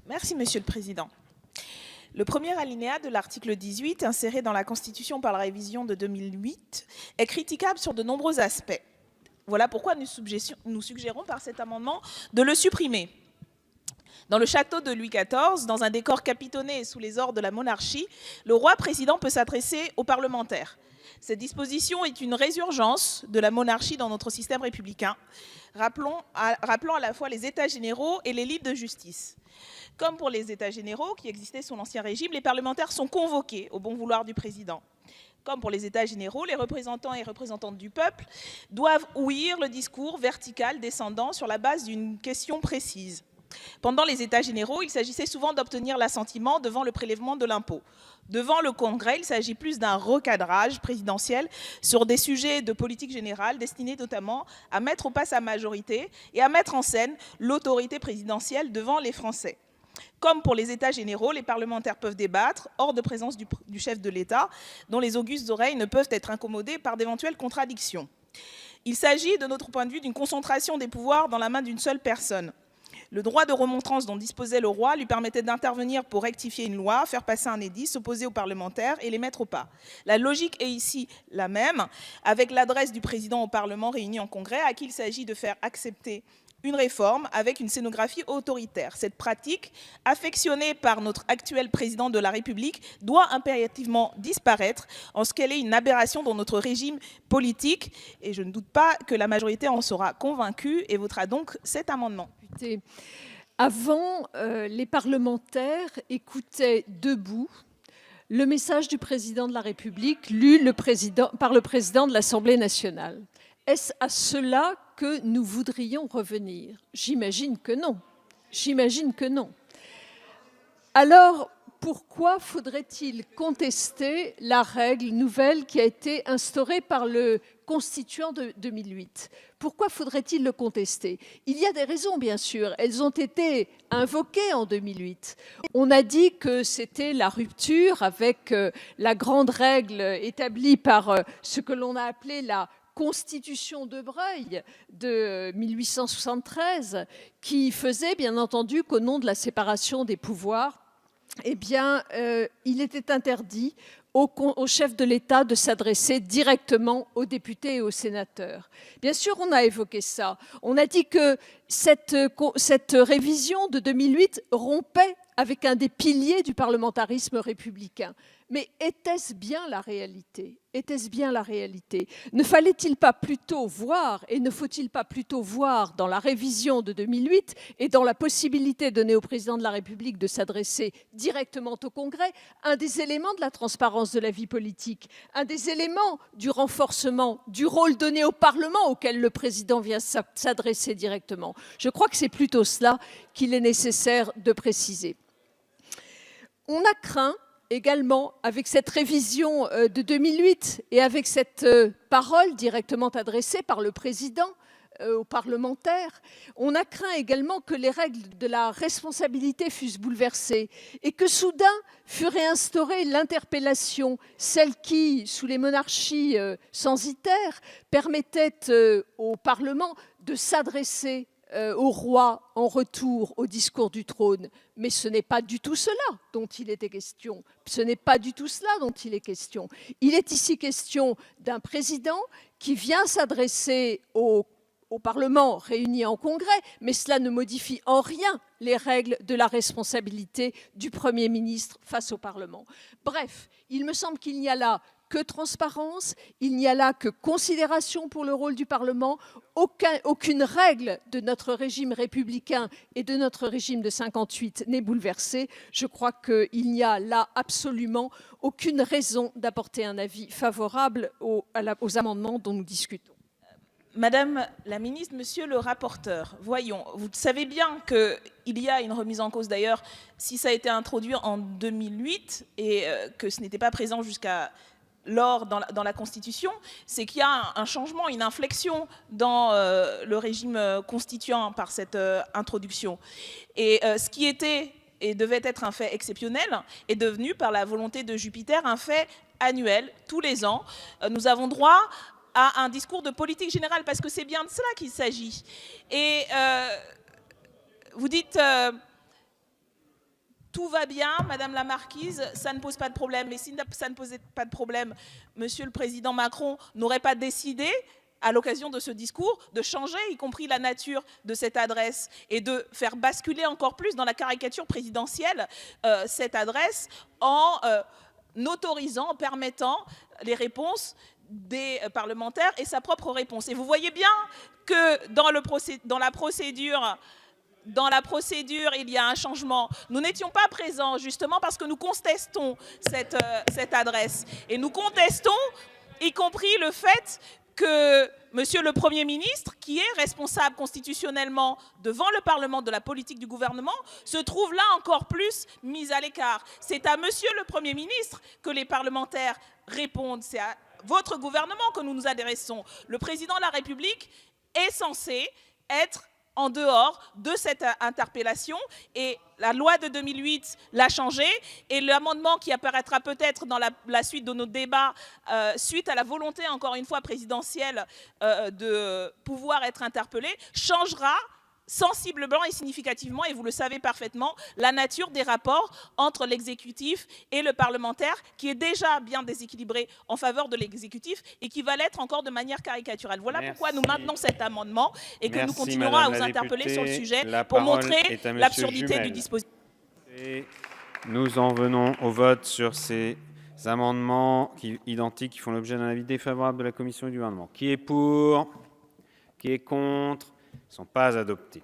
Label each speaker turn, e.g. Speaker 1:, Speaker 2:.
Speaker 1: Merci, Monsieur le Président. Le premier alinéa de l'article 18, inséré dans la Constitution par la révision de 2008, est critiquable sur de nombreux aspects. Voilà pourquoi nous suggérons par cet amendement de le supprimer. Dans le château de Louis XIV, dans un décor capitonné et sous les ordres de la monarchie, le roi président peut s'adresser aux parlementaires. Cette disposition est une résurgence de la monarchie dans notre système républicain, rappelant à la fois les États généraux et les livres de justice. Comme pour les États généraux qui existaient sous l'Ancien Régime, les parlementaires sont convoqués au bon vouloir du président. Comme pour les États généraux, les représentants et représentantes du peuple doivent ouïr le discours vertical descendant sur la base d'une question précise. Pendant les États généraux, il s'agissait souvent d'obtenir l'assentiment devant le prélèvement de l'impôt. Devant le Congrès, il s'agit plus d'un recadrage présidentiel sur des sujets de politique générale destinés notamment à mettre au pas sa majorité et à mettre en scène l'autorité présidentielle devant les Français. Comme pour les États généraux, les parlementaires peuvent débattre hors de présence du chef de l'État, dont les augustes oreilles ne peuvent être incommodées par d'éventuelles contradictions. Il s'agit, de notre point de vue, d'une concentration des pouvoirs dans la main d'une seule personne. Le droit de remontrance dont disposait le roi lui permettait d'intervenir pour rectifier une loi, faire passer un édit, s'opposer aux parlementaires et les mettre au pas. La logique est ici la même, avec l'adresse du président au Parlement réuni en congrès, à qui il s'agit de faire accepter une réforme avec une scénographie autoritaire. Cette pratique, affectionnée par notre actuel président de la République, doit impérativement disparaître en ce qu'elle est une aberration dans notre régime politique. Et je ne doute pas que la majorité en sera convaincue et votera donc cet amendement.
Speaker 2: Avant, les parlementaires écoutaient debout le message du président de la République lu par le président de l'Assemblée nationale. Est-ce à cela que nous voudrions revenir? J'imagine que non. J'imagine que non. Alors, pourquoi faudrait-il contester la règle nouvelle qui a été instaurée par le constituant de 2008? Pourquoi faudrait-il le contester? Il y a des raisons, bien sûr. Elles ont été invoquées en 2008. On a dit que c'était la rupture avec la grande règle établie par ce que l'on a appelé la Constitution de Breuil de 1873, qui faisait, bien entendu, qu'au nom de la séparation des pouvoirs, il était interdit au chef de l'État de s'adresser directement aux députés et aux sénateurs. Bien sûr, on a évoqué ça. On a dit que cette révision de 2008 rompait avec un des piliers du parlementarisme républicain. Mais était-ce bien la réalité? Était-ce bien la réalité? Ne fallait-il pas plutôt voir, et ne faut-il pas plutôt voir dans la révision de 2008 et dans la possibilité donnée au président de la République de s'adresser directement au Congrès, un des éléments de la transparence de la vie politique, un des éléments du renforcement du rôle donné au Parlement auquel le président vient s'adresser directement? Je crois que c'est plutôt cela qu'il est nécessaire de préciser. On a craint également, avec cette révision de 2008 et avec cette parole directement adressée par le président aux parlementaires, on a craint également que les règles de la responsabilité fussent bouleversées et que soudain fut réinstaurée l'interpellation, celle qui, sous les monarchies censitaires, permettait au Parlement de s'adresser au roi en retour au discours du trône. Mais ce n'est pas du tout cela dont il était question. Ce n'est pas du tout cela dont il est question. Il est ici question d'un président qui vient s'adresser au Parlement réuni en congrès, mais cela ne modifie en rien les règles de la responsabilité du Premier ministre face au Parlement. Bref, il me semble qu'il n'y a là que transparence, il n'y a là que considération pour le rôle du Parlement, aucune règle de notre régime républicain et de notre régime de 58 n'est bouleversée. Je crois qu'il n'y a là absolument aucune raison d'apporter un avis favorable aux amendements dont nous discutons.
Speaker 1: Madame la ministre, monsieur le rapporteur, voyons, vous savez bien qu'il y a une remise en cause d'ailleurs, si ça a été introduit en 2008 et que ce n'était pas présent jusqu'à lors dans la Constitution, c'est qu'il y a un changement, une inflexion dans le régime constituant par cette introduction. Et ce qui était et devait être un fait exceptionnel est devenu, par la volonté de Jupiter, un fait annuel. Tous les ans, nous avons droit à un discours de politique générale, parce que c'est bien de cela qu'il s'agit. Et vous dites tout va bien, Madame la Marquise, ça ne pose pas de problème. Mais si ça ne posait pas de problème, Monsieur le Président Macron n'aurait pas décidé, à l'occasion de ce discours, de changer, y compris la nature de cette adresse, et de faire basculer encore plus dans la caricature présidentielle cette adresse en autorisant, en permettant les réponses des parlementaires et sa propre réponse. Et vous voyez bien que dans la procédure, il y a un changement. Nous n'étions pas présents justement parce que nous contestons cette adresse. Et nous contestons y compris le fait que Monsieur le Premier ministre, qui est responsable constitutionnellement devant le Parlement de la politique du gouvernement, se trouve là encore plus mis à l'écart. C'est à Monsieur le Premier ministre que les parlementaires répondent. C'est à votre gouvernement que nous nous adressons. Le Président de la République est censé être en dehors de cette interpellation, et la loi de 2008 l'a changé, et l'amendement qui apparaîtra peut-être dans la suite de nos débats, suite à la volonté, encore une fois, présidentielle de pouvoir être interpellé, changera sensiblement et significativement, et vous le savez parfaitement, la nature des rapports entre l'exécutif et le parlementaire, qui est déjà bien déséquilibré en faveur de l'exécutif et qui va l'être encore de manière caricaturale. Voilà pourquoi nous maintenons cet amendement et que nous continuerons à vous interpeller sur le sujet pour montrer l'absurdité du dispositif.
Speaker 3: Et nous en venons au vote sur ces amendements identiques qui font l'objet d'un avis défavorable de la commission et du gouvernement. Qui est pour? Qui est contre? Ils ne sont pas adoptés.